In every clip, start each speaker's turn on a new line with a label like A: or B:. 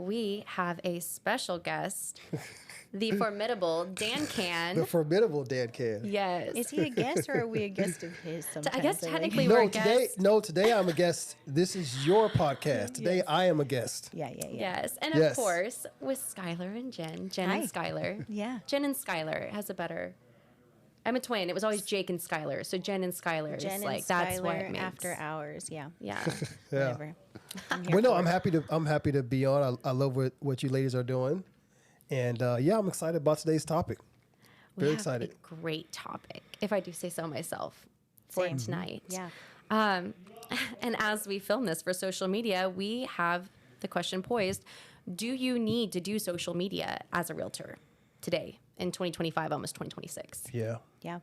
A: we have a special guest, the formidable Dan Can.
B: The formidable Dan Can.
A: Yes.
C: Is he a guest or are we a guest of his sometimes?
A: I guess
C: Like-
A: technically we're a guest.
B: Today I'm a guest. This is your podcast. Today
C: Yes.
B: I am a guest.
C: Yeah.
A: Yes. And
B: Yes.
A: of course, with Skylar and Jen. Jen
C: Hi.
A: and Skylar.
C: Yeah.
A: Jen and Skylar has a better. I'm a twin. It was always Jake and Skylar. So Jen and Skylar is
C: Jen and
A: like, that's what
C: Skylar
A: makes.
C: after hours. Yeah.
A: Yeah.
C: Whatever. I'm here
B: Well, no,
C: for it.
B: I'm happy to be on. I love what you ladies are doing, and I'm excited about today's topic.
A: We
B: Very
A: have
B: excited.
A: A great topic, if I do say so myself, for
C: Same.
A: tonight.
C: Yeah.
A: And as we film this for social media, we have the question poised: do you need to do social media as a realtor today in 2025, almost 2026?
B: Yeah,
C: Yeah.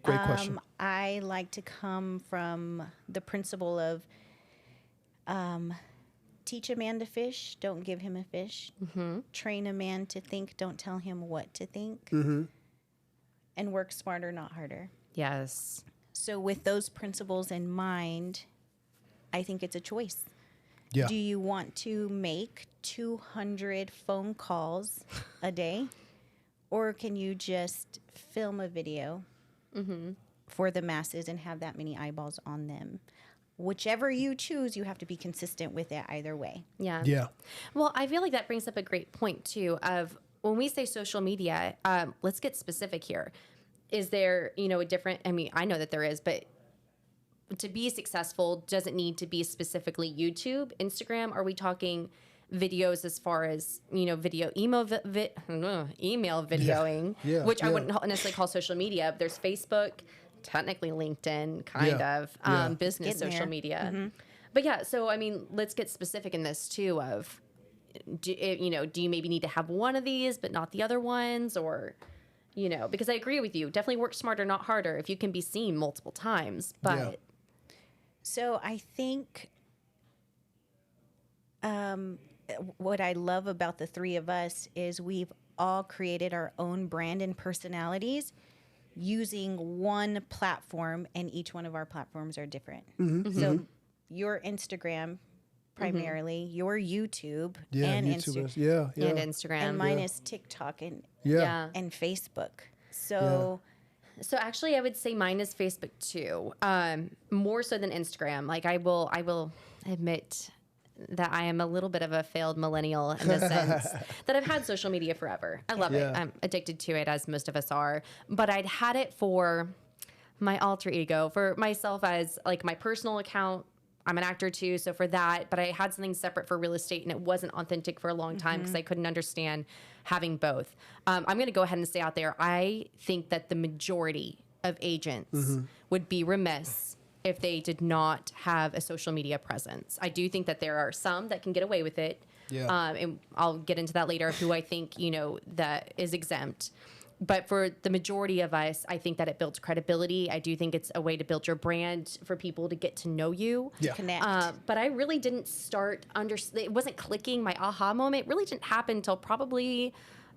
B: great question.
C: I like to come from the principle of teach a man to fish, don't give him a fish.
A: Mm-hmm.
C: Train a man to think, don't tell him what to think.
B: Mm-hmm.
C: And work smarter, not harder.
A: Yes.
C: So, with those principles in mind, I think it's a choice.
B: Yeah,
C: Do you want to make 200 phone calls a day? Or can you just film a video for the masses and have that many eyeballs on them? Whichever you choose, you have to be consistent with it either way.
A: Yeah.
B: yeah,
A: Well, I feel like that brings up a great point too. Of when we say social media, let's get specific here. Is there, a different? I mean, I know that there is, but to be successful doesn't need to be specifically YouTube, Instagram. Are we talking videos as far as video, email videoing,
B: Yeah,
A: which I
B: yeah.
A: wouldn't necessarily call social media. There's Facebook, technically LinkedIn, kind
B: Yeah,
A: of
B: yeah.
A: business
C: Getting
A: social
C: there.
A: media. But yeah, so I mean, let's get specific in this too. Of do you maybe need to have one of these but not the other ones, or because I agree with you, definitely work smarter, not harder. If you can be seen multiple times, but
B: Yeah.
C: So I think what I love about the three of us is we've all created our own brand and personalities using one platform, and each one of our platforms are different. So your Instagram primarily, your YouTube,
B: yeah.
C: and
B: YouTube
C: Instagram,
B: is, yeah,
A: and Instagram.
C: and mine is TikTok and
B: yeah.
C: and Facebook. So
A: So actually, I would say mine is Facebook too, more so than Instagram. Like I will admit that I am a little bit of a failed millennial in the sense that I've had social media forever. I love it.
B: Yeah.
A: I'm addicted to it, as most of us are. But I'd had it for my alter ego, for myself as like my personal account. I'm an actor too, so for that. But I had something separate for real estate, and it wasn't authentic for a long time because I couldn't understand having both. I'm going to go ahead and say out there, I think that the majority of agents would be remiss if they did not have a social media presence. I do think that there are some that can get away with it.
B: Yeah.
A: And I'll get into that later, who I think, that is exempt. But for the majority of us, I think that it builds credibility. I do think it's a way to build your brand for people to get to know you.
B: Yeah.
C: connect.
A: But I really didn't start it wasn't clicking. My aha moment really didn't happen until probably,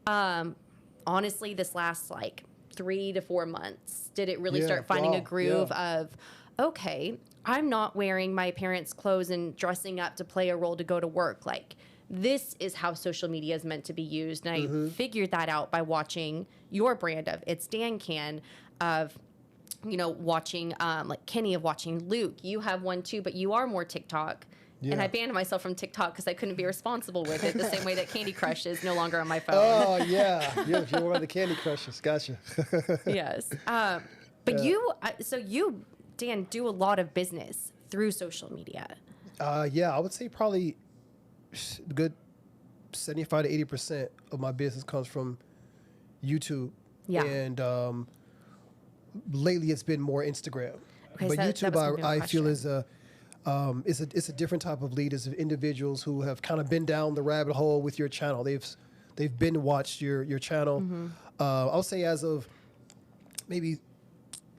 A: honestly, this last like 3 to 4 months. Did it really
B: Yeah,
A: start finding a
B: wow,
A: groove
B: yeah.
A: of, okay, I'm not wearing my parents' clothes and dressing up to play a role to go to work. Like, this is how social media is meant to be used. And I figured that out by watching your brand of It's Dan Can, of watching like Kenny, of watching Luke. You have one too, but you are more TikTok. And
B: Yeah.
A: I banned myself from TikTok because I couldn't be responsible with it, the same way that Candy Crush is no longer on my phone.
B: Oh yeah, you're one of the Candy Crushers. Gotcha.
A: Yes. But you, Dan, do a lot of business through social media.
B: Yeah, I would say probably a good 75 to 80% of my business comes from YouTube.
A: Yeah.
B: And lately it's been more Instagram.
A: Okay,
B: But
A: so that was gonna
B: YouTube,
A: be my
B: I feel
A: question.
B: it's a different type of lead. It's individuals who have kind of been down the rabbit hole with your channel. They've been watched your channel. I'll say as of maybe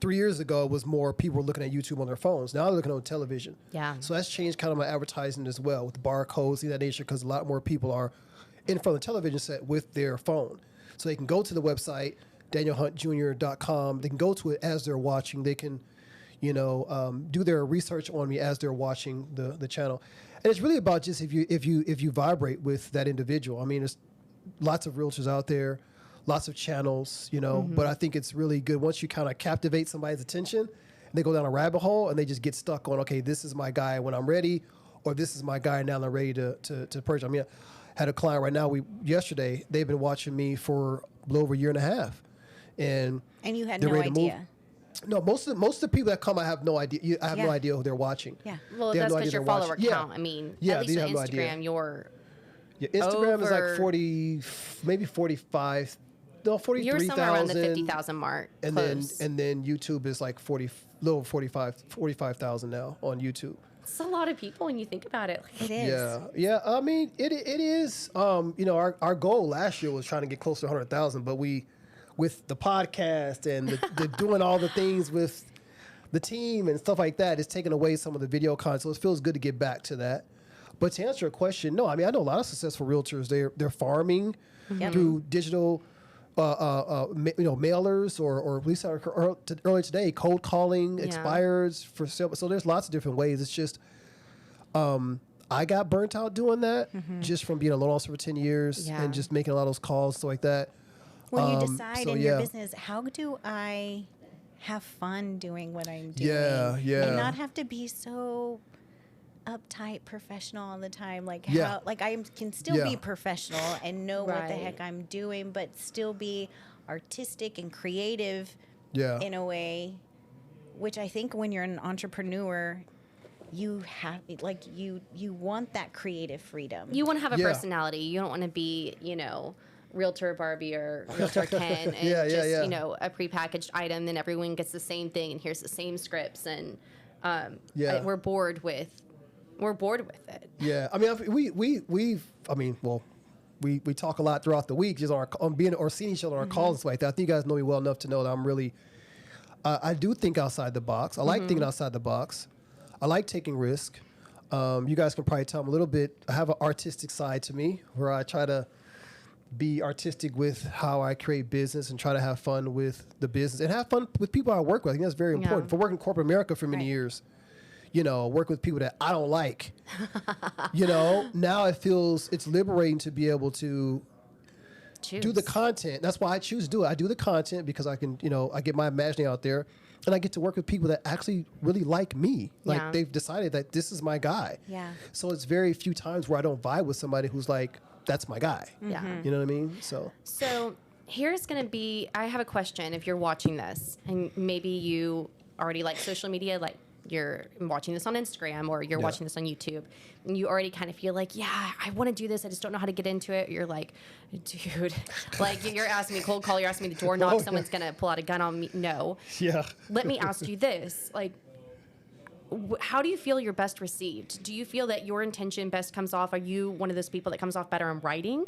B: 3 years ago, it was more people were looking at YouTube on their phones. Now they're looking on television.
A: Yeah.
B: So that's changed kind of my advertising as well with barcodes, things of that nature, because a lot more people are in front of the television set with their phone. So they can go to the website, danielhuntjr.com. They can go to it as they're watching. They can, do their research on me as they're watching the channel. And it's really about just if you vibrate with that individual. I mean, there's lots of realtors out there, lots of channels, but I think it's really good once you kind of captivate somebody's attention, they go down a rabbit hole and they just get stuck on, okay, this is my guy when I'm ready, or this is my guy now that I'm ready to purchase. I mean, I had a client right now, yesterday, they've been watching me for a little over a year and a half. And
C: you had
B: they're
C: no
B: ready to move.
C: idea.
B: No, most of the people that come, I have no idea. I have no idea who they're watching.
C: Yeah.
A: Well,
B: They have
A: that's
B: no
A: because
B: idea
A: your
B: they're
A: follower
B: watching.
A: count. I mean,
B: Yeah,
A: at least
B: they
A: on
B: have no idea.
A: Instagram, you're
B: Yeah, Instagram is like
A: over-
B: 40, maybe 45, no, 43,000.
A: you're somewhere around the 50,000 mark.
B: And
A: close.
B: then YouTube is like 45,000 now on YouTube.
A: It's a lot of people when you think about it. Like,
C: It is.
B: Yeah. I mean, it is. Our goal last year was trying to get close to 100,000, but with the podcast and the doing all the things with the team and stuff like that, it's taken away some of the video content. So it feels good to get back to that. But to answer your question, no, I mean, I know a lot of successful realtors. They're farming through digital, mailers or at least earlier today, cold calling expires for sale. So there's lots of different ways. It's just, I got burnt out doing that just from being a loan officer for 10 years and just making a lot of those calls, stuff like that.
C: When you decide
B: so
C: in your business, how do I have fun doing what I'm doing?
B: Yeah.
C: And not have to be so uptight professional all the time. Like I can still be professional and know what the heck I'm doing, but still be artistic and creative in a way, which I think when you're an entrepreneur, you have you want that creative freedom.
A: you want to have a personality. You don't want to be, Realtor Barbie or Realtor Ken and a prepackaged item. Then everyone gets the same thing, and here's the same scripts, and we're bored with it.
B: Yeah, I mean, we talk a lot throughout the week just on being or seeing each other on our calls and stuff like that. I think you guys know me well enough to know that I'm really, I do think outside the box. I like thinking outside the box. I like taking risk. You guys can probably tell I'm a little bit. I have an artistic side to me where I try to be artistic with how I create business and try to have fun with the business and have fun with people I work with. I think that's very important. For working corporate America for many years, work with people that I don't like. Now it's liberating to be able to do the content. That's why I choose to do it. I do the content because I can, I get my imagining out there and I get to work with people that actually really like me. Like they've decided that this is my guy.
C: Yeah.
B: So it's very few times where I don't vibe with somebody who's like, that's my guy.
A: Yeah.
B: You know what I mean? So
A: here's going to be, I have a question. If you're watching this and maybe you already like social media, like you're watching this on Instagram or you're watching this on YouTube and you already kind of feel like, I want to do this. I just don't know how to get into it. You're like, dude, like you're asking me cold call. You're asking me the door knock. Someone's going to pull out a gun on me. No.
B: Yeah.
A: Let me ask you this. Like, how do you feel you're best received? Do you feel that your intention best comes off? Are you one of those people that comes off better in writing?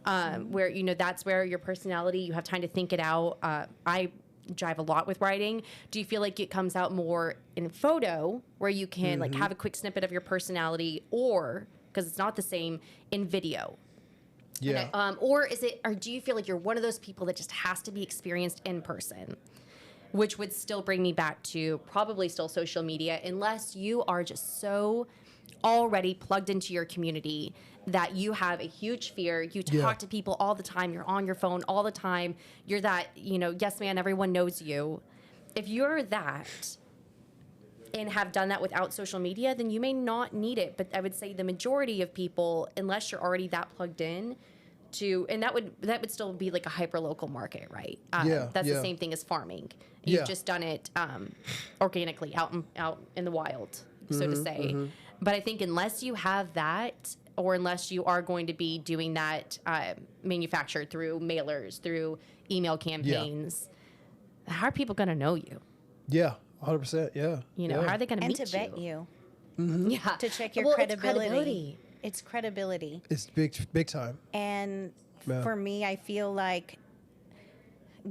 A: Where, that's where your personality, you have time to think it out. I drive a lot with writing. Do you feel like it comes out more in photo where you can like have a quick snippet of your personality or, because it's not the same, in video?
B: Yeah.
A: Or do you feel like you're one of those people that just has to be experienced in person? Which would still bring me back to probably still social media, unless you are just so already plugged into your community that you have a huge fear. You talk to people all the time. You're on your phone all the time. You're that, yes, man, everyone knows you. If you're that and have done that without social media, then you may not need it. But I would say the majority of people, unless you're already that plugged in, and that would still be like a hyper local market, right? That's the same thing as farming. You've just done it organically out in the wild, so to say. But I think unless you have that, or unless you are going to be doing that manufactured through mailers, through email campaigns, how are people going to know you?
B: Yeah, 100%. Yeah.
A: How are they going to meet you?
C: And to vet you.
A: Yeah.
C: To check your credibility.
A: It's credibility.
C: It's
B: big time.
C: And for me, I feel like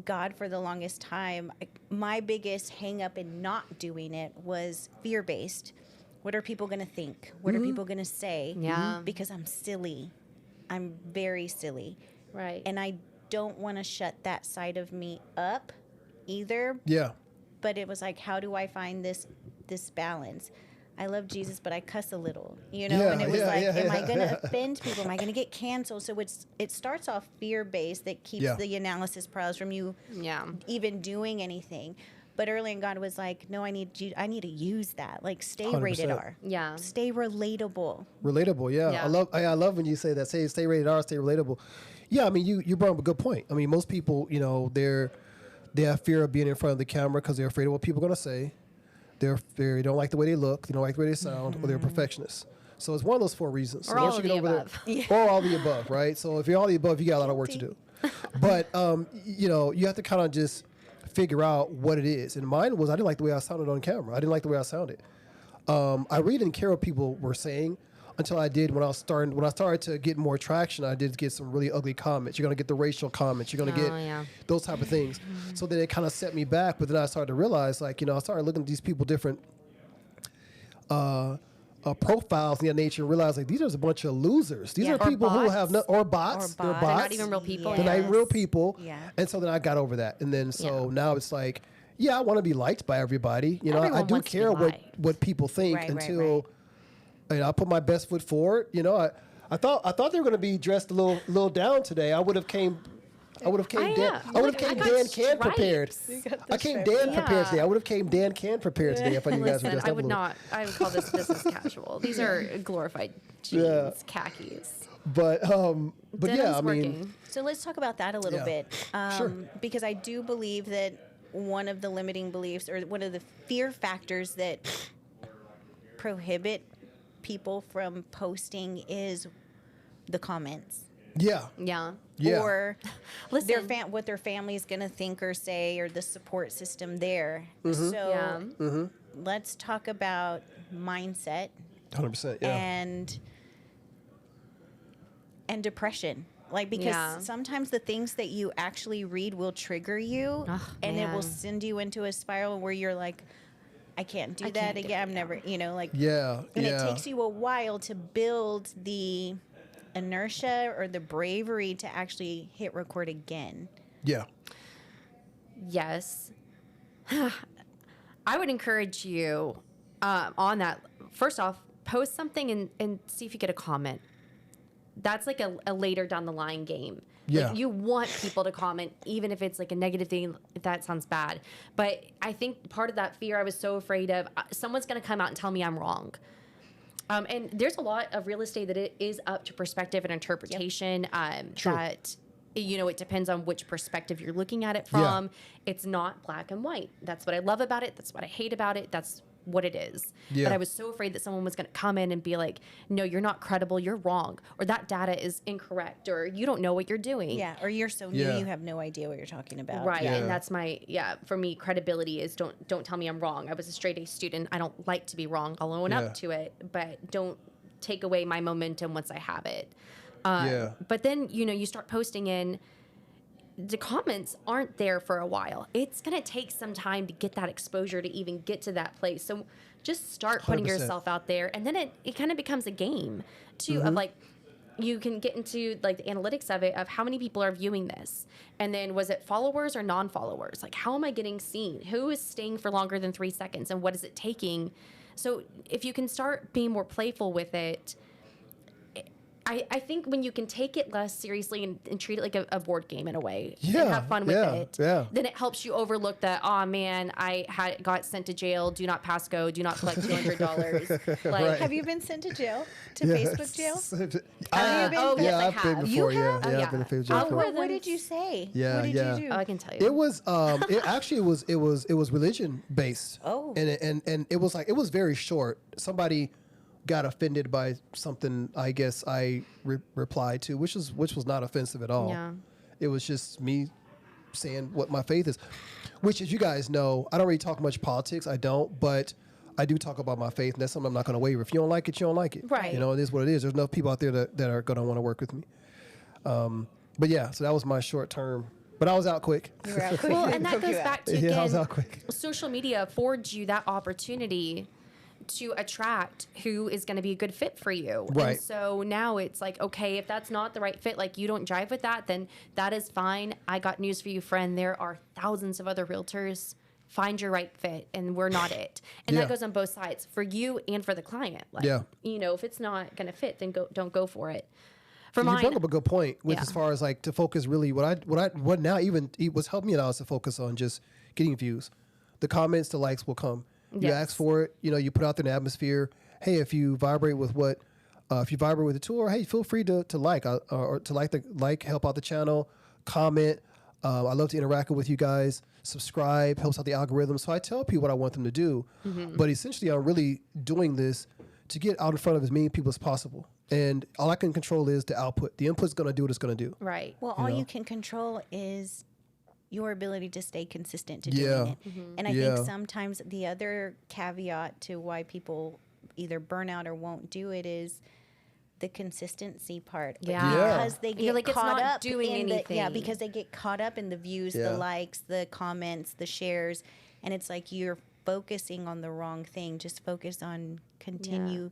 C: God, for the longest time, my biggest hang up in not doing it was fear-based. What are people going to think? What are people going to say?
A: Yeah.
C: Because I'm silly. I'm very silly.
A: Right.
C: And I don't want to shut that side of me up either.
B: Yeah.
C: But it was like, how do I find this balance? I love Jesus, but I cuss a little, you know,
B: Yeah,
C: and it was like, am I going
B: yeah.
C: to offend people? Am I going to get canceled? So it starts off fear-based that keeps
B: Yeah.
C: the analysis paralysis from you even doing anything. But early in God was like, no, I need to use that. Like, stay
B: 100%.
C: rated R.
A: Yeah.
C: Stay relatable.
B: Relatable, yeah.
A: Yeah.
B: I love when you say that. Stay rated R, stay relatable. Yeah, I mean, you brought up a good point. I mean, most people, you know, they have fear of being in front of the camera because they're afraid of what people are going to say. They don't like the way they look, they don't like the way they sound, or they're perfectionists. So it's one of those 4 reasons.
A: Or
B: So
A: all
B: once
A: of
B: you get
A: the
B: over
A: above.
B: there, or all the above, right? So if you're all the above, you got a lot of work to do. But you know, you have to kind of just figure out what it is. And mine was I didn't like the way I sounded on camera. I didn't like the way I sounded. I really didn't care what people were saying until I did when I started to get more traction. I did get some really ugly comments. You're gonna get the racial comments. You're gonna get those type of things. So then it kind of set me back. But then I started to realize, like, you know, I started looking at these people different profiles in that nature and realize, like, these are a bunch of losers. These are
A: Or
B: people who
A: bots.
B: have no, or bots. They're
C: bots.
B: bots.
A: They're not even real people.
B: They're not even real people.
C: Yeah.
B: And so then I got over that. And then now it's like, yeah, I want to be liked by everybody. You know, I
A: Everyone
B: do
A: wants to be
B: care
A: liked.
B: what people think
C: Right,
B: until you know, I put my best foot forward. You know, I thought they were going to be dressed a little down today. I would have came Dan Can prepared. I came Dan prepared today. I would have came Dan Can prepared today if I knew you guys were
A: Listen,
B: dressed
A: I
B: up a
A: would
B: little.
A: not. I would call this business casual. These are glorified jeans, khakis.
B: But
A: Denim's
B: yeah, I mean,
A: working.
C: So let's talk about that a little
B: Yeah.
C: bit.
B: Sure.
C: Because I do believe that one of the limiting beliefs or one of the fear factors that prohibit people from posting is the comments.
B: yeah,
A: Yeah.
B: yeah.
C: Or
A: Listen.
C: what their family's going to think or say, or the support system there.
B: Mm-hmm.
C: So
A: Yeah.
C: let's talk about mindset
B: 100%. Yeah,
C: and depression. Like, because
A: Yeah.
C: sometimes the things that you actually read will trigger you, and it will
A: man.
C: send you into a spiral where you're like, I can't do
A: I
C: that
A: can't do
C: again.
A: it,
C: I'm never, you know, like,
B: yeah,
C: and
B: yeah.
C: it takes you a while to build the inertia or the bravery to actually hit record again.
B: Yeah.
A: Yes. I would encourage you on that. First off, post something and see if you get a comment. That's like a later down the line game.
B: Yeah.
A: Like, you want people to comment, even if it's like a negative thing, if that sounds bad. But I think part of that fear I was so afraid of, someone's going to come out and tell me I'm wrong. And there's a lot of real estate that it is up to perspective and interpretation.
B: True.
A: That, you know, it depends on which perspective you're looking at it from. It's not black and white. That's what I love about it. That's what I hate about it. That's what it is.
B: Yeah.
A: But I was so afraid that someone was going to come in and be like, no, you're not credible. You're wrong. Or that data is incorrect. Or you don't know what you're doing.
C: Yeah, or you're so new,
B: Yeah.
C: you have no idea what you're talking about.
A: Right.
B: Yeah.
A: And that's my, for me, credibility is don't tell me I'm wrong. I was a straight A student. I don't like to be wrong. I'll own
B: Yeah.
A: up to it, but don't take away my momentum once I have it.
B: Yeah.
A: But then, you know, you start posting in, the comments aren't there for a while. It's going to take some time to get that exposure to even get to that place. So just start putting
B: 100%.
A: yourself out there. And then it kind of becomes a game too, of like, you can get into like the analytics of it, of how many people are viewing this. And then was it followers or non-followers? Like, how am I getting seen? Who is staying for longer than 3 seconds? And what is it taking? So if you can start being more playful with it, I think when you can take it less seriously and treat it like a board game in a way,
B: Yeah,
A: and have fun with
B: yeah,
A: it,
B: yeah.
A: then it helps you overlook that, oh man, I got sent to jail, do not pass go, do not collect $200. Like,
B: Right.
C: Have you been sent to jail? To Facebook jail?
B: Have
C: you been?
A: Yes, I
B: I've been
A: have.
B: before.
C: You
B: Yeah,
C: have?
B: yeah,
A: Oh,
B: I've been to
A: yeah.
B: Facebook jail
A: I'll
B: before.
A: wear
C: What did you say?
B: Yeah,
C: what did
B: yeah.
C: you do?
A: I can tell you.
B: It was it actually it was religion based.
C: Oh.
B: And it was like, it was very short. Somebody got offended by something I guess I replied to, which was not offensive at all.
A: Yeah.
B: It was just me saying what my faith is, which, as you guys know, I don't really talk much politics. I don't, but I do talk about my faith, and that's something I'm not going to waver. If you don't like it, you don't like it.
A: Right.
B: You know, it is what it is. There's enough people out there that are going to want to work with me. But yeah, so that was my short term. But I was out quick.
C: You were out quick.
A: Well, and that
C: Broke you
A: goes
C: out.
A: back to,
B: Yeah, I was
A: again,
B: out quick.
A: social media affords you that opportunity to attract who is going to be a good fit for you.
B: Right.
A: And so now it's like, okay, if that's not the right fit, like you don't jive with that, then that is fine. I got news for you, friend. There are thousands of other realtors find your right fit, and we're not it. And
B: Yeah.
A: that goes on both sides, for you and for the client. Like,
B: Yeah.
A: you know, if it's not going to fit, then don't go for it. For
B: You
A: mine,
B: brought up a good point with
A: Yeah.
B: as far as like to focus really what now even what's helped me now is to focus on just getting views. The comments, the likes will come. You
A: Yes.
B: ask for it, you know, you put out there in the atmosphere. Hey, if you vibrate with if you vibrate with the tour, hey, feel free to like or to help out the channel, comment. I love to interact with you guys. Subscribe helps out the algorithm. So I tell people what I want them to do, but essentially I'm really doing this to get out in front of as many people as possible. And all I can control is the output. The input's going to do what it's going to do.
A: right.
C: Well,
B: You
C: all
B: know?
C: you can control is your ability to stay consistent to
B: Yeah.
C: doing it. And I
B: Yeah.
C: think sometimes the other caveat to why people either burn out or won't do it is the consistency part. But
A: Yeah.
B: Yeah.
C: Because they
A: You're
C: get
A: like, it's
C: caught
A: not
C: up
A: doing
C: in
A: anything.
C: because they get caught up in the views,
B: Yeah.
C: the likes, the comments, the shares, and it's like you're focusing on the wrong thing. Just focus on continue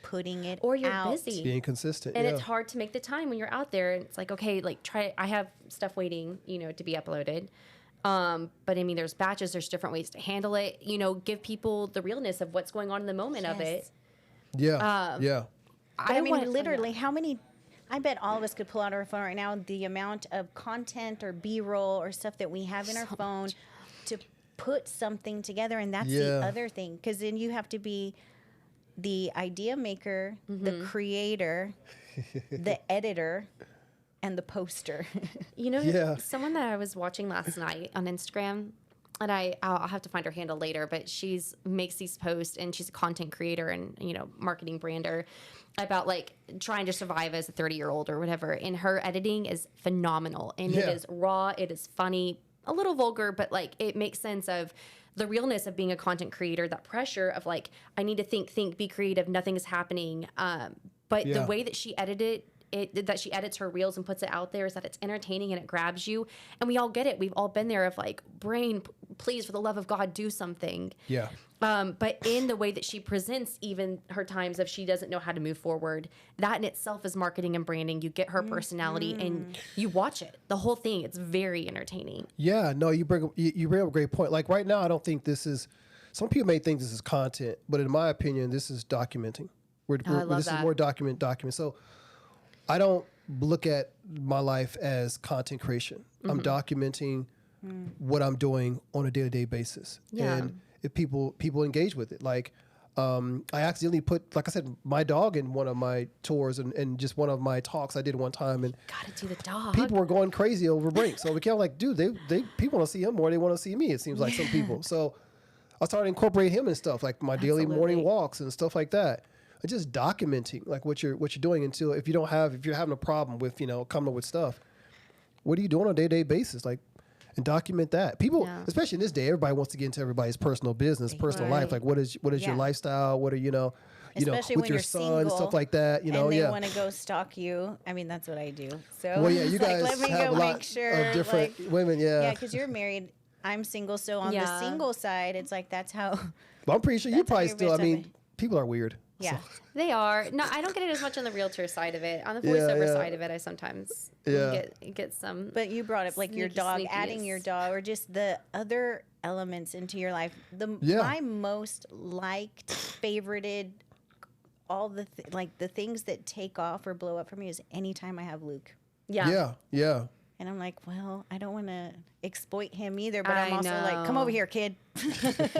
C: putting it
A: Or you're
C: out.
A: busy.
B: Being consistent.
A: And
B: yeah.
A: it's hard to make the time when you're out there. And it's like, okay, like I have stuff waiting, you know, to be uploaded. But I mean, there's batches, there's different ways to handle it, you know, give people the realness of what's going on in the moment of it.
B: Yeah. Yeah.
C: But I mean,
A: want-
C: literally, how many? I bet all of us could pull out our phone right now the amount of content or B-roll or stuff that we have in our phone to put something together, and that's the
B: Yeah.
C: other thing. Because then you have to be the idea maker, the creator, the editor, and the poster.
A: You know,
B: Yeah.
A: someone that I was watching last night on Instagram, and I'll have to find her handle later, but she's makes these posts, and she's a content creator and, you know, marketing brander about like trying to survive as a 30-year-old or whatever. And her editing is phenomenal, and it
B: Yeah.
A: is raw, it is funny, a little vulgar, but like it makes sense of the realness of being a content creator, that pressure of like, I need to think, be creative, nothing is happening. But
B: Yeah.
A: the way that she edited it, that she edits her reels and puts it out there, is that it's entertaining and it grabs you. And we all get it. We've all been there of like, brain, please, for the love of God, do something.
B: Yeah.
A: But in the way that she presents even her times of she doesn't know how to move forward, that in itself is marketing and branding. You get her personality and you watch it, the whole thing. It's very entertaining.
B: Yeah, no, you bring up a great point. Like right now, I don't think this is. Some people may think this is content, but in my opinion, this is documenting.
A: I love
B: this
A: that.
B: is more document. So I don't look at my life as content creation. I'm documenting what I'm doing on a day-to-day basis,
A: Yeah.
B: and if people engage with it, like. I accidentally put, like I said, my dog in one of my tours and just one of my talks I did one time, and
A: Gotta do the dog.
B: people were going crazy over Brink. So we can't like, dude, they people want to see him more. They want to see me. It seems like some people. So I started incorporating him and stuff like my daily morning
A: Absolutely.
B: walks and stuff like that. And just documenting like what you're doing until if you're having a problem with, you know, coming up with stuff, what are you doing on a day-to-day basis? Like, and document that. People,
A: Yeah.
B: especially in this day, everybody wants to get into everybody's personal business, personal life.
A: Right.
B: Like what is your
C: Yeah.
B: lifestyle? What are
C: Especially
B: with
C: when
B: your
C: you're
B: son,
C: single
B: stuff like that. You know,
C: and they
B: yeah.
C: want to go stalk you. I mean, that's what I do. So
B: Well, yeah, you
C: it's like,
B: guys
C: let me
B: have
C: go
B: a lot
C: make sure.
B: of different
C: like,
B: women.
C: yeah, because you're married. I'm single. So on the
A: Yeah.
C: single side, it's like that's how.
B: But I'm pretty sure you
C: That's how
B: probably
C: you're
B: still. I
C: based
B: mean,
C: on
B: people are weird.
C: Yeah.
A: They are. No, I don't get it as much on the realtor side of it. On the
B: Yeah,
A: voiceover
B: yeah.
A: side of it, I sometimes
B: Yeah.
A: get some.
C: But you brought up like your
A: Sneaky
C: dog,
A: sneakies.
C: adding your dog, or just the other elements into your life.
B: Yeah.
C: My most liked, favorited, all the like the things that take off or blow up for me is anytime I have Luke.
A: Yeah.
B: Yeah.
C: And I'm like, well, I don't want to exploit him either, but
A: I
C: I'm also like, come
A: know.
C: over here, kid.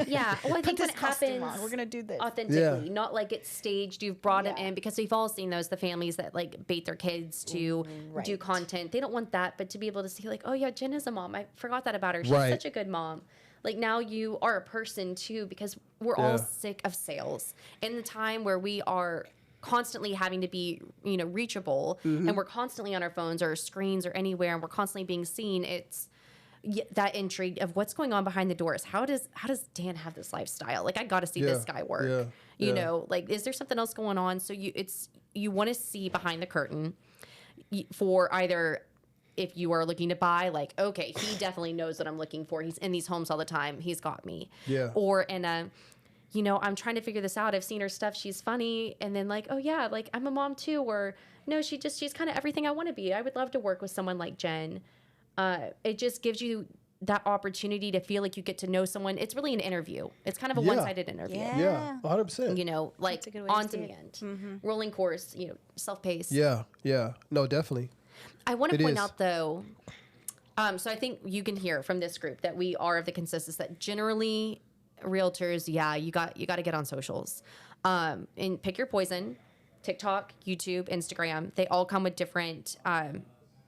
A: Yeah. Well, I
C: Put
A: think when
C: this
A: it
C: costume
A: happens,
C: on. We're gonna do this.
A: authentically, not like it's staged. You've brought it
C: Yeah.
A: in, because we've all seen those, the families that like bait their kids to do
C: Right.
A: content. They don't want that, but to be able to see like, oh yeah, Jen is a mom. I forgot that about her. She's
B: Right.
A: such a good mom. Like now you are a person too, because we're
B: Yeah.
A: all sick of sales. In the time where we are constantly having to be, you know, reachable, and we're constantly on our phones or screens or anywhere, and we're constantly being seen, it's that intrigue of what's going on behind the doors. How does Dan have this lifestyle? Like, I got to see this
B: Yeah,
A: guy work.
B: yeah,
A: You
B: yeah.
A: know, like, is there something else going on? So you want to see behind the curtain for either, if you are looking to buy, like, okay, he definitely knows what I'm looking for. He's in these homes all the time. He's got me.
B: Yeah.
A: Or in a, you know, I'm trying to figure this out. I've seen her stuff. She's funny. And then like, oh yeah, like I'm a mom too. Or no, she's kind of everything I want to be. I would love to work with someone like Jen. It just gives you that opportunity to feel like you get to know someone. It's really an interview. It's kind of a one-sided interview.
C: Yeah.
B: 100%.
A: You know, like
C: a good way to
A: on
C: see it.
A: demand, rolling course, you know, self-paced.
B: Yeah. No, definitely.
A: I want to
B: It
A: point
B: is.
A: out though, so I think you can hear from this group that we are of the consensus that generally realtors, you got to get on socials, and pick your poison. TikTok, YouTube, Instagram, they all come with different,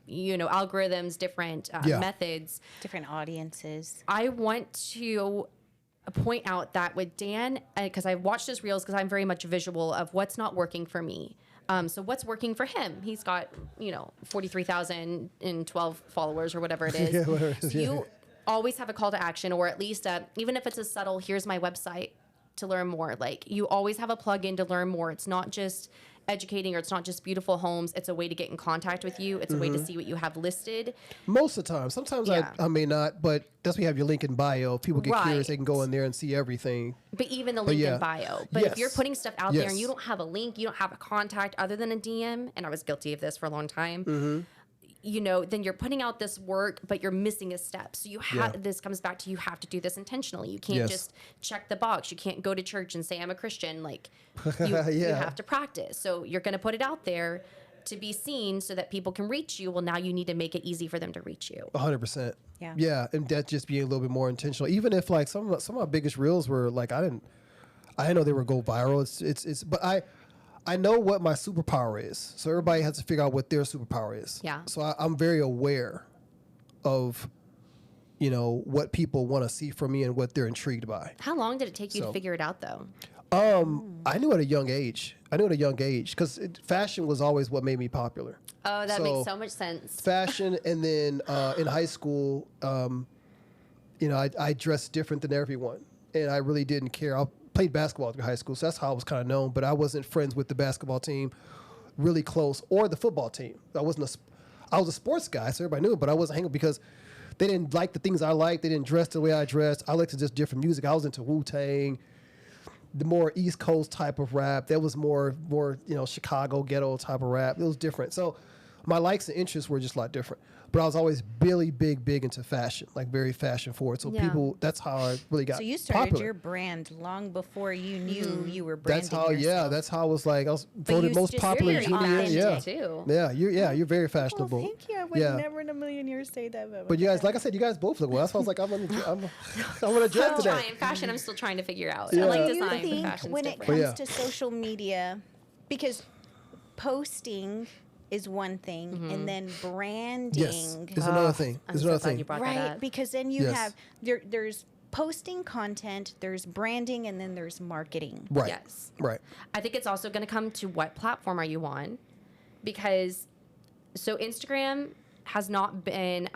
A: algorithms, different methods.
C: Different audiences.
A: I want to point out that with Dan, because I watched his reels, because I'm very much visual of what's not working for me. So what's working for him? He's got, 43,012 followers or whatever it is.
B: Yeah, whatever it is,
A: So
B: yeah.
A: you always have a call to action, or at least even if it's a subtle, here's my website to learn more. Like, you always have a plug-in to learn more. It's not just educating, or it's not just beautiful homes. It's a way to get in contact with you. It's a way to see what you have listed.
B: Most of the time. Sometimes
A: Yeah.
B: I may not, but that's why you have your link in bio. If people get curious, they can go in there and see everything.
A: But even the link
B: yeah.
A: in bio. But if you're
B: Yes.
A: putting stuff out there and
B: Yes.
A: you don't have a link, you don't have a contact other than a DM, and I was guilty of this for a long time, then you're putting out this work, but you're missing a step. So you have
B: Yeah.
A: this comes back to, you have to do this intentionally. You can't
B: Yes.
A: just check the box. You can't go to church and say I'm a Christian. Like, you
B: Yeah.
A: have to practice. So you're going to put it out there to be seen so that people can reach you. Well, now you need to make it easy for them to reach you.
B: 100%.
C: Yeah.
B: Yeah, and that just being a little bit more intentional. Even if like some of my biggest reels were like I didn't know they were go viral. It's but I know what my superpower is. So everybody has to figure out what their superpower is.
A: Yeah.
B: So I'm very aware of what people want to see from me and what they're intrigued by.
A: How long did it take you
B: So-
A: to figure it out, though?
B: I knew at a young age. Because fashion was always what made me popular.
A: Oh, that
B: So-
A: makes so much sense.
B: Fashion, and then in high school, I dressed different than everyone, and I really didn't care. I played basketball through high school, so that's how I was kind of known. But I wasn't friends with the basketball team, really close, or the football team. I was a sports guy, so everybody knew it, but I wasn't hanging because they didn't like the things I liked. They didn't dress the way I dressed. I liked to just different music. I was into Wu-Tang, the more East Coast type of rap. That was more Chicago ghetto type of rap. It was different. So my likes and interests were just a lot different. But I was always really big into fashion, like very fashion forward. So
A: Yeah.
B: that's how I really got
C: So you started
B: popular.
C: your brand long before you knew you were
B: That's
C: branding
B: how,
C: yourself.
B: that's how I was like, I was
C: But
B: voted
C: you
B: most
C: just
B: popular
C: very
B: junior year. Yeah.
C: authentic,
A: too.
B: You're very
C: Oh,
B: fashionable.
C: thank you. I would
B: Yeah.
C: never in a million years say that.
B: But you guys, like I said, you guys both look well. That's why I was like, I'm gonna dress
A: I'm
B: today.
A: trying. Fashion, I'm still trying to figure out.
B: Yeah.
A: I like
C: Do you
A: design, but
C: think
A: fashion's
C: when it
A: different.
C: comes to social media, because posting is one thing, and then branding
B: Yes, is another thing.
A: I'm
B: Is
A: so
B: another
A: glad
B: thing.
A: you brought that
C: right?
A: up.
C: Because then you
B: Yes.
C: have there's posting content, there's branding, and then there's marketing.
B: Right.
A: Yes.
B: Right.
A: I think it's also going to come to what platform are you on, because so Instagram has not been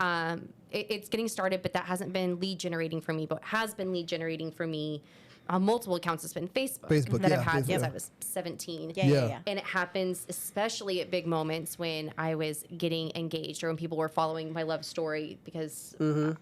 A: it's getting started, but that hasn't been lead generating for me, but has been lead generating for me on multiple accounts. It's been Facebook that
B: yeah,
A: I've had
B: Facebook.
A: since I was 17.
C: Yeah.
A: And it happens especially at big moments when I was getting engaged or when people were following my love story, because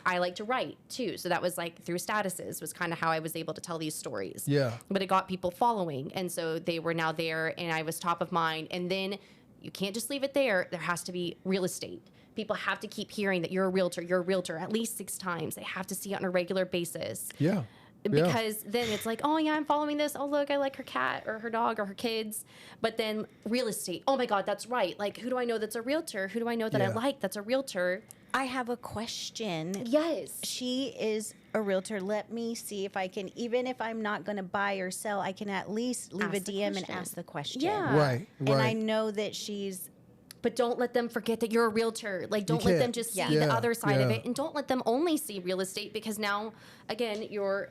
A: I like to write too. So that was like through statuses was kind of how I was able to tell these stories.
B: Yeah.
A: But it got people following. And so they were now there and I was top of mind. And then you can't just leave it there. There has to be real estate. People have to keep hearing that you're a realtor at least 6 times. They have to see it on a regular basis.
B: Yeah.
A: Because then it's like, oh yeah, I'm following this. Oh look, I like her cat or her dog or her kids. But then real estate. Oh my God, that's right. Like, who do I know that's a realtor? Who do I know that I
B: Yeah.
A: like that's a realtor?
C: I have a question.
A: Yes.
C: She is a realtor. Let me see if I can, even if I'm not going to buy or sell, I can at least leave
A: Ask
C: a
A: the
C: DM and
A: question.
C: ask the question.
A: Yeah.
B: Right.
C: And I
B: Right.
C: know that she's
A: But don't let them forget that you're a realtor. Like, don't let them
B: can't.
A: just see
C: Yeah.
A: the
B: Yeah,
A: other side of
B: yeah.
A: it. And don't let them only see real estate, because now, again, you're,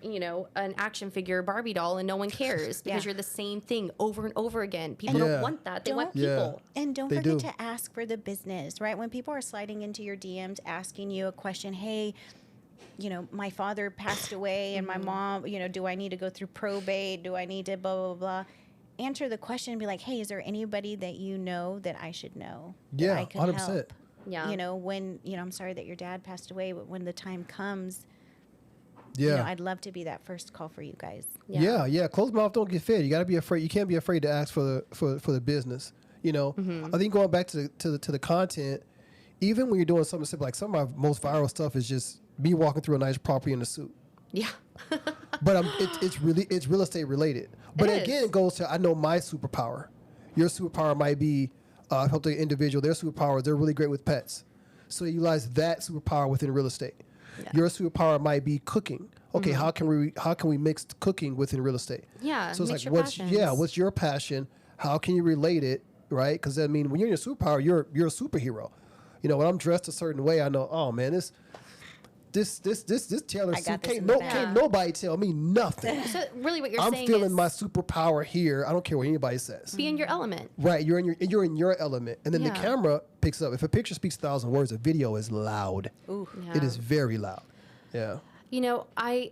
A: an action figure Barbie doll and no one cares because
C: Yeah.
A: you're the same thing over and over again. People
B: Yeah.
A: don't want that. They want
C: Don't-
B: Yeah.
A: people.
C: And don't
B: They
C: forget
B: do.
C: to ask for the business, right? When people are sliding into your DMs asking you a question, hey, my father passed away and my mom, do I need to go through probate? Do I need to blah, blah, blah? Answer the question and be like, hey, is there anybody that you know that I should know? that
B: Yeah,
C: I could
B: 100%.
C: help?
A: Yeah.
C: When, I'm sorry that your dad passed away, but when the time comes,
B: Yeah.
C: I'd love to be that first call for you guys.
B: Yeah. Closed mouth don't get fed. You got to be afraid. You can't be afraid to ask for the business. I think going back to the content even when you're doing something simple, like some of my most viral stuff is just me walking through a nice property in a suit.
A: Yeah.
B: But it's real estate related. But
A: It
B: again,
A: is.
B: it goes to, I know my superpower. Your superpower might be help the individual. Their superpower is they're really great with pets. So you utilize that superpower within real estate.
A: Yeah.
B: Your superpower might be cooking. Okay, how can we mix cooking within real estate?
A: Yeah,
B: So it's
A: mix
B: like
A: your passions.
B: what's your passion? How can you relate it, right? Because I mean, when you're in your superpower, you're a superhero. You know, when I'm dressed a certain way, I know, oh man, this Taylor
C: I got
B: suit
C: this in the bag.
B: can't nobody tell me nothing.
A: So really what you're
B: I'm
A: saying
B: feeling
A: is
B: my superpower here. I don't care what anybody says.
A: be in your element.
B: Right, you're in your element, and then the
A: Yeah.
B: camera picks up. If a picture speaks 1,000 words, a video is loud.
C: Ooh.
A: Yeah.
B: It is very loud. Yeah.
A: You know, how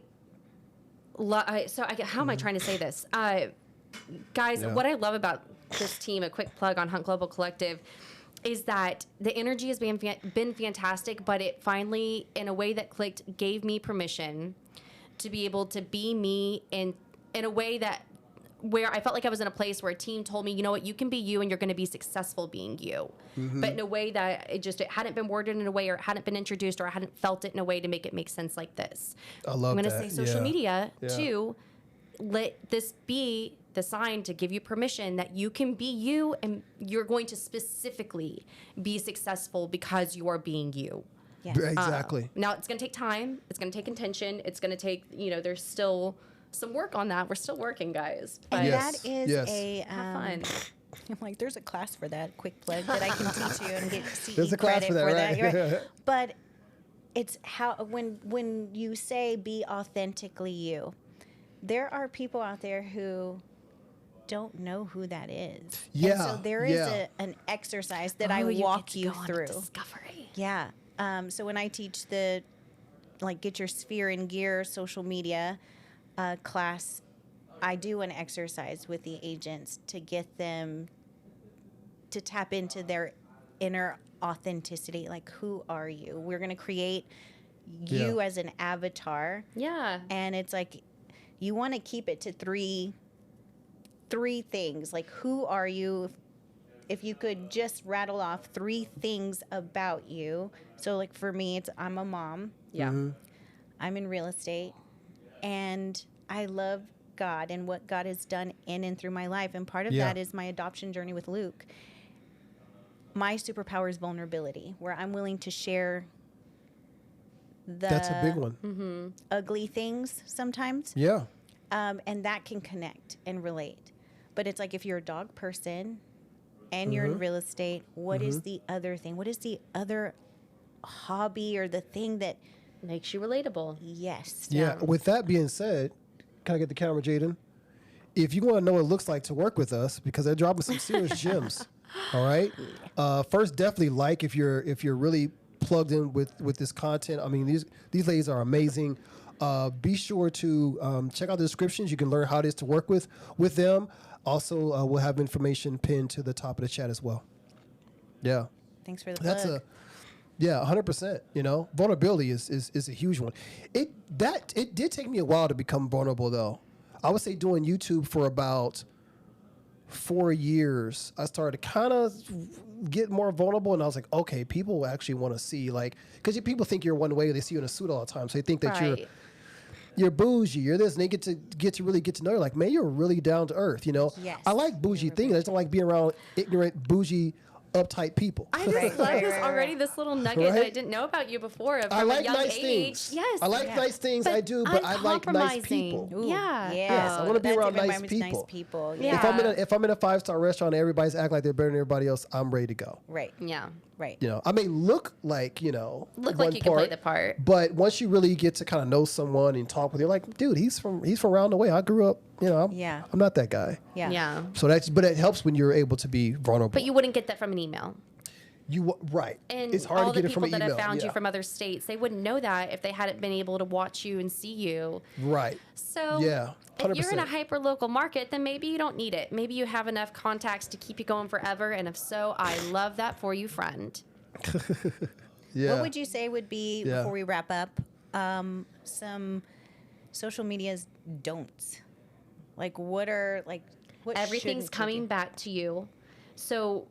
A: am I trying to say this? Guys,
B: Yeah.
A: what I love about this team, a quick plug on Hunt Global Collective, is that the energy has been fantastic, but it finally, in a way that clicked, gave me permission to be able to be me in a way that where I felt like I was in a place where a team told me, you know what, you can be you and you're going to be successful being you. But in a way that it hadn't been worded in a way, or it hadn't been introduced, or I hadn't felt it in a way to make it make sense like this.
B: I love
A: I'm going to
B: that.
A: say social
B: Yeah.
A: media
B: Yeah.
A: too. Let this be the sign to give you permission that you can be you, and you're going to specifically be successful because you are being you.
C: Yes.
B: Exactly.
A: Now it's going to take time. It's going to take intention. It's going to take, there's still some work on that. We're still working, guys. But
C: And
B: Yes.
C: that is
B: Yes.
C: a
A: have fun.
C: I'm like, there's a class for that. Quick plug that I can teach you and get CE
B: There's a class
C: credit
B: for that, right?
C: You're right. But it's how when you say be authentically you, there are people out there who don't know who that is.
B: Yeah,
C: And so there is
B: yeah.
C: an exercise that I
A: Oh, you
C: walk
A: get to
C: you
A: go on a
C: through.
A: discovery.
C: Yeah. So when I teach the get your sphere in gear social media class, I do an exercise with the agents to get them to tap into their inner authenticity. Like, who are you? We're going to create you
B: Yeah.
C: as an avatar.
A: Yeah.
C: And it's like, you want to keep it to three things. Like, who are you? If you could just rattle off 3 things about you. So, like, for me, it's I'm a mom.
A: Yeah.
C: I'm in real estate, and I love God and what God has done in and through my life. And part of
B: Yeah.
C: that is my adoption journey with Luke. My superpower is vulnerability, where I'm willing to share the
B: That's a big one.
C: ugly things sometimes.
B: Yeah.
C: And that can connect and relate. But it's like, if you're a dog person and you're in real estate, what is the other thing? What is the other hobby or the thing that,
A: Makes you relatable.
C: yes.
B: Yeah. With that being said, can I get the camera, Jaden? If you want to know what it looks like to work with us, because they're dropping some serious gems. All right. First, definitely like if you're really plugged in with this content. I mean, these ladies are amazing. Be sure to check out the descriptions. You can learn how it is to work with them. Also, we'll have information pinned to the top of the chat as well. Yeah.
C: Thanks for the
B: That's
C: plug.
B: 100%. Vulnerability is a huge one. It did take me a while to become vulnerable, though. I would say doing YouTube for about 4 years, I started to kind of get more vulnerable, and I was like, okay, people actually want to see, like, because people think you're one way, they see you in a suit all the time, so they think that
A: Right.
B: you're bougie, you're this, and they get to really get to know you. Like, man, you're really down to earth.
C: Yes.
B: I like bougie things. I just don't like being around ignorant, bougie, uptight people.
A: I just
C: Right,
A: love
C: right,
A: this
C: right,
A: already,
C: right.
A: this little nugget that I
B: Right?
A: didn't know about you before. From
B: I like
A: a young
B: nice
A: age.
B: things.
A: Yes.
B: I like
C: Yeah.
B: nice things.
A: But
B: I do, but I like nice
A: uncompromising.
B: people.
C: Ooh,
A: Yeah.
C: Yes,
B: I wanna be
C: That's
B: around
C: even
B: nice
C: nice
B: people.
C: people.
A: Yeah.
B: If I'm in a 5-star restaurant and everybody's acting like they're better than everybody else, I'm ready to go.
C: Right.
A: Yeah.
C: Right.
B: I may look like,
A: Look
B: one
A: like you can play the part.
B: But once you really get to kind of know someone and talk with you, like, dude, he's from around the way. I grew up,
C: Yeah.
B: I'm not that guy.
C: Yeah.
A: Yeah.
B: So but it helps when you're able to be vulnerable.
A: But you wouldn't get that from an email.
B: Right.
A: And
B: It's hard
A: all
B: to
A: the
B: get it from
A: people
B: an
A: that
B: email.
A: have found you
B: yeah.
A: from other states, they wouldn't know that if they hadn't been able to watch you and see you.
B: Right.
A: So
B: Yeah,
A: if you're in a
B: 100%.
A: hyper local market, then maybe you don't need it. Maybe you have enough contacts to keep you going forever. And if so, I love that for you, friend.
B: Yeah.
C: What would you say would be,
B: Yeah.
C: before we wrap up, some social media's don'ts? Like, what
A: Everything's
C: shouldn't you
A: coming
C: do?
A: back to you. So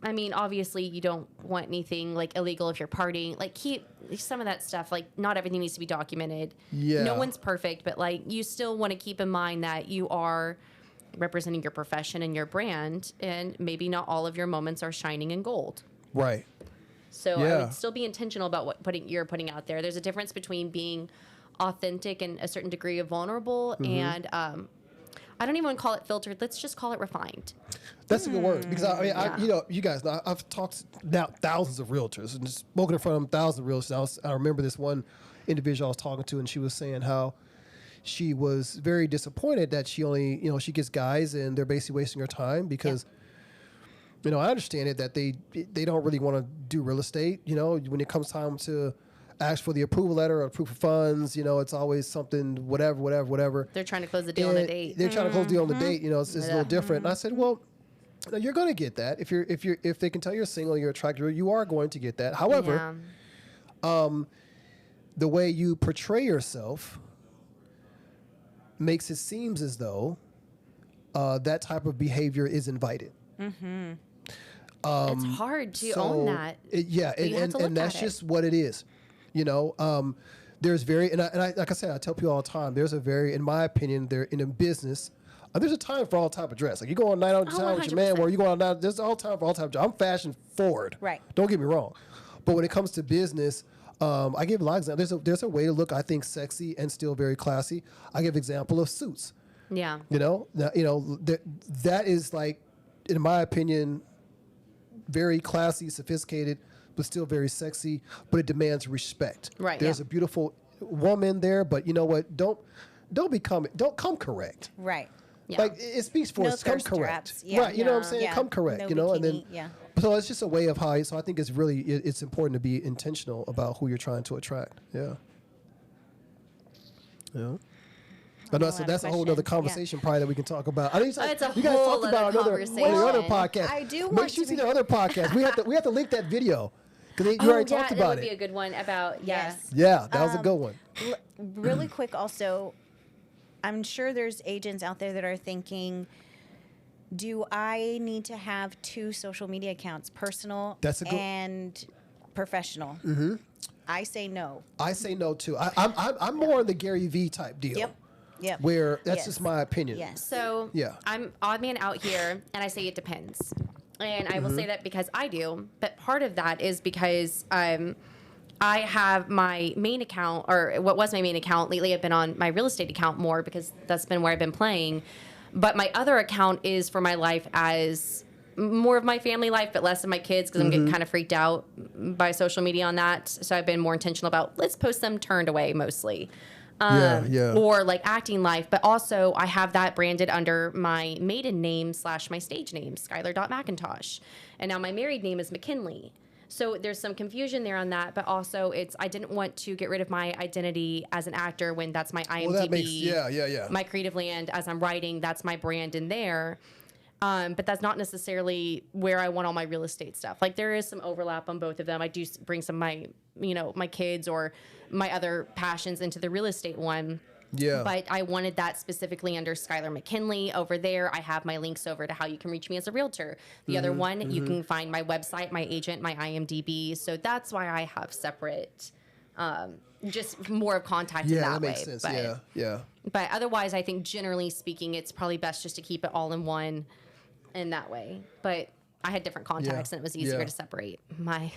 A: I mean, obviously you don't want anything like illegal if you're partying. Like keep some of that stuff. Like not everything needs to be documented.
B: Yeah.
A: No one's perfect, but like you still want to keep in mind that you are representing your profession and your brand, and maybe not all of your moments are shining in gold.
B: Right.
A: So I
B: Yeah.
A: would still be intentional about what you're putting out there. There's a difference between being authentic and a certain degree of vulnerable, and I don't even want to call it filtered. Let's just call it refined.
B: That's a good word because I mean,
A: Yeah.
B: you know, you guys know I've talked now thousands of realtors and spoken in front of them, thousands of realtors. I remember this one individual I was talking to, and she was saying how she was very disappointed that she only, you know, she gets guys and they're basically wasting her time because, you know, I understand it that they don't really want to do real estate. You know, when it comes time to ask for the approval letter or proof of funds, you know, it's always something, whatever.
A: They're trying to close the deal on a date.
B: They're trying to close the deal on the date. You know, it's a little different. And I said, well, you know, you're going to get that if they can tell you're single, you're attractive, you are going to get that. However, the way you portray yourself makes it seems as though that type of behavior is invited.
A: It's hard to own that.
B: You have to look
A: at
B: that's
A: it.
B: just what it is. You know, there's very, and I like I said, I tell people all the time, there's a very, in my opinion, there in a business, there's a time for all type of dress. Like you go on night out town with your man,
A: 100%.
B: where you go on night, there's all time for all type of dress. I'm fashion forward.
C: Right.
B: Don't get me wrong. But when it comes to business, I give a lot of examples. There's a way to look, I think, sexy and still very classy. I give example of suits.
A: Yeah.
B: You know, that is like, in my opinion, very classy, sophisticated, but still very sexy. But it demands respect.
A: Right,
B: There's
A: yeah.
B: a beautiful woman there, but you know what? Don't come correct.
C: Right.
A: Yeah.
B: Like it speaks for
C: No
B: us. Come
C: thirst
B: correct.
C: traps. Yeah.
B: Right. You know what I'm saying?
C: Yeah.
B: Come correct.
C: No
B: you know, and then
C: bikini, yeah.
B: so it's just a way of how. So I think it's really it's important to be intentional about who you're trying to attract. Yeah. Yeah. I know, so that's a whole other conversation probably that we can talk about. I know
A: It's a
B: you guys
A: whole
B: talked about
A: other
B: one of your other
A: conversation.
B: podcasts.
C: I do
B: Make
C: want
B: sure you
C: to
B: see
C: be-
B: the other podcast. We have to link that video because you already talked
A: that
B: about
A: would be a
B: it.
A: good one about yes.
B: Yeah, that was a good one.
C: Really quick, also, I'm sure there's agents out there that are thinking, do I need to have 2 social media accounts, personal
B: That's a good-
C: and professional? I say no.
B: I say no too. I'm more on the Gary V type deal.
C: Yep.
B: Where that's
C: Yes.
B: just my opinion.
C: Yes.
A: So
B: Yeah.
A: I'm odd man out here, and I say it depends. And I
B: Mm-hmm.
A: will say that because I do, but part of that is because I have my main account, or what was my main account. Lately, I've been on my real estate account more because that's been where I've been playing. But my other account is for my life as more of my family life, but less of my kids because I'm getting kind of freaked out by social media on that. So I've been more intentional about let's post them turned away mostly.
B: Yeah.
A: Or like acting life, but also I have that branded under my maiden name / my stage name, Skylar.McIntosh. And now my married name is McKinley. So there's some confusion there on that, but also I didn't want to get rid of my identity as an actor when that's my IMDb.
B: Well, that makes yeah.
A: My creative land as I'm writing, that's my brand in there. But that's not necessarily where I want all my real estate stuff. Like there is some overlap on both of them. I do bring some of my, my kids or my other passions into the real estate one.
B: Yeah.
A: But I wanted that specifically under Skylar McKinley. Over there, I have my links over to how you can reach me as a realtor. The other one, you can find my website, my agent, my IMDb. So that's why I have separate, just more of contact in
B: Yeah,
A: that
B: that makes
A: way.
B: sense.
A: But,
B: Yeah.
A: But otherwise, I think generally speaking, it's probably best just to keep it all in one in that way. But I had different contacts, and it was easier
B: Yeah.
A: to separate my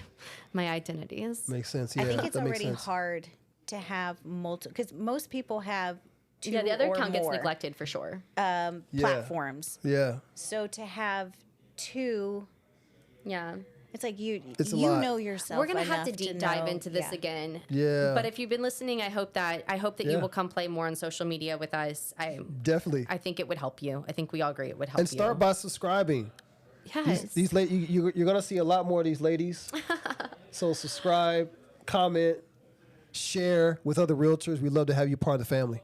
A: identities.
B: Makes sense. Yeah.
C: I think it's
B: that makes
C: already
B: sense.
C: hard to have multiple, because most people have 2
A: Yeah, the other
C: or
A: account gets
C: more,
A: neglected for sure.
C: platforms.
B: Yeah.
C: So to have 2,
A: Yeah.
C: it's like you
B: It's a lot.
C: know yourself.
A: We're gonna have to
C: enough
A: deep dive
C: know-
A: into this
C: yeah.
A: again.
B: Yeah.
A: But if you've been listening, I hope that
B: Yeah.
A: you will come play more on social media with us.
B: Definitely.
A: I think it would help you. I think we all agree it would help
B: And start
A: you.
B: by subscribing.
A: Yes.
B: These ladies, you're going to see a lot more of these ladies. So subscribe, comment, share with other realtors. We'd love to have you part of the family.